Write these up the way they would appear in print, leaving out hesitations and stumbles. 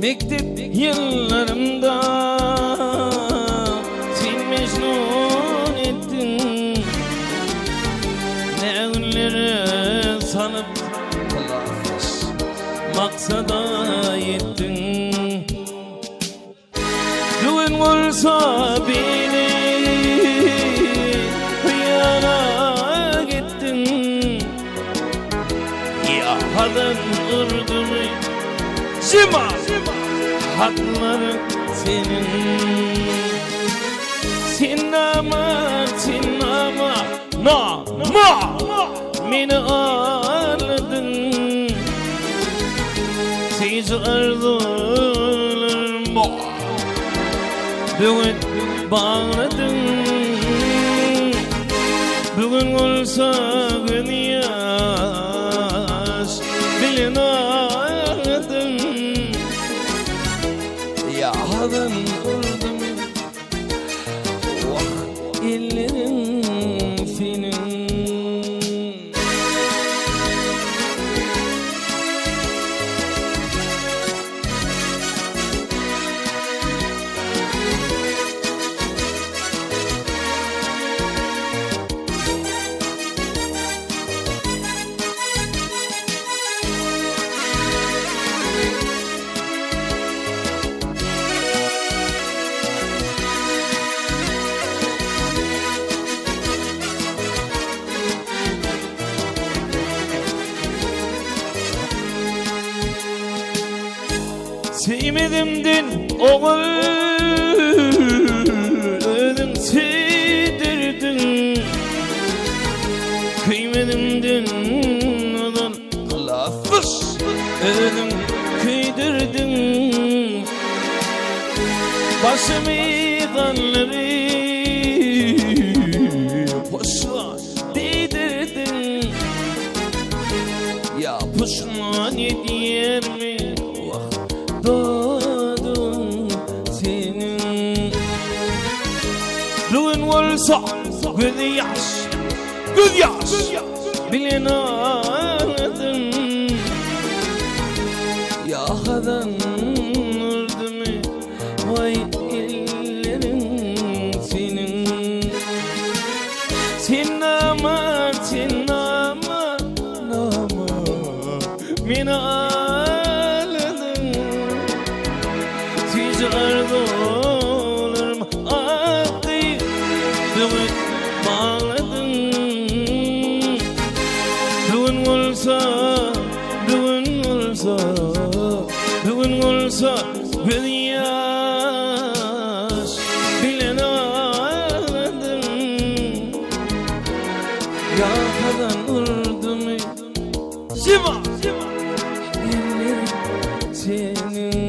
Mektep yıllarımda sen mecnun ettin. Ne günleri sanıp maksada yettin. Düğün olsa beni hıyana gittin. Ya hadın ırdım Zima hakları senin. Sinema beni ağladın. Siz arzularıma bugün bağladın. Bugün olsa gün yaz bilin ağladın. Ya hadın vurdum vah ellerin senin. Sevmedimdin oğul, ödüm sevdirdin. Kıymadimdin oğul, lafız, ödüm kıydirdin. Başımı kanları boşa değdirdin. Ya pişman ediyor mi? Doğdum senin. Düğün olsa göz yaş bilin ağladın. Ya kadın vurdu vay ellerin senin. Sinema beni arzularım attı, düğün bağladın. Düğün olsa bir yaş bilen ağladın. Ya kadın vurdu mu Zima ellerim senin.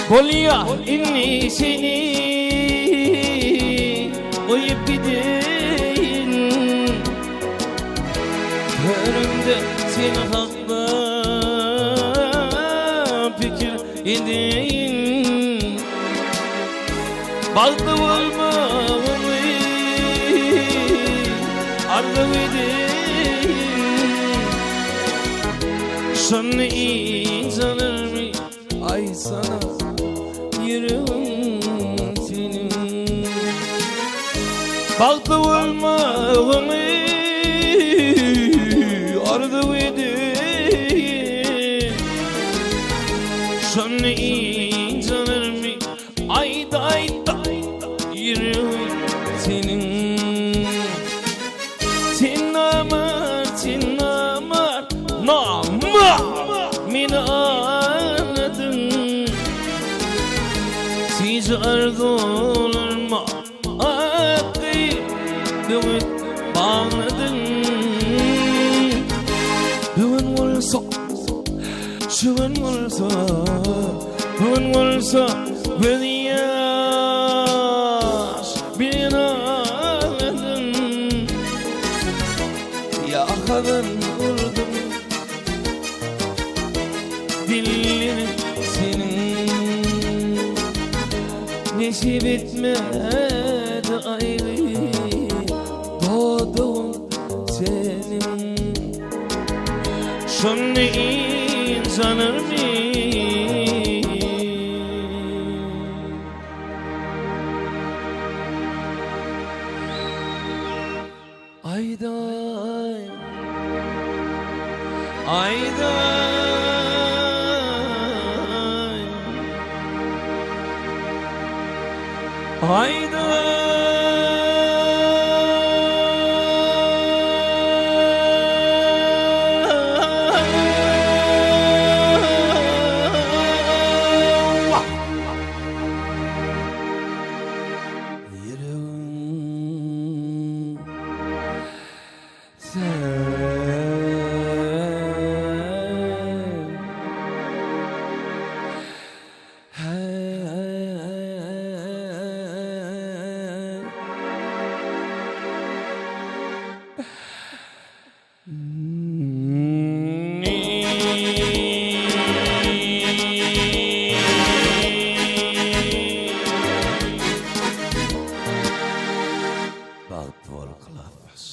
Kolya inni seni uyup gidin. Önümde seni hakla fikir edin. Bağlı olmağımı arzu edin. Sonra insanır mı ay sana yüreğim senin. Bağlı olmağımı arzu edin. ayda ayda yürüyorum senin. Tinamar, tinamar, nama beni anladın. Ticar dolarma akı dövüp bağladın. Bugün olsa, şuan olsa, bugün olsa beni yaş beni ağladın. Yakadan vurdum dillerini senin. Neşip etmedi ayrı doğduğum senin. Şunu insanır mı? Ayday, ayday, yüreğim Bak, Paul Klaffers.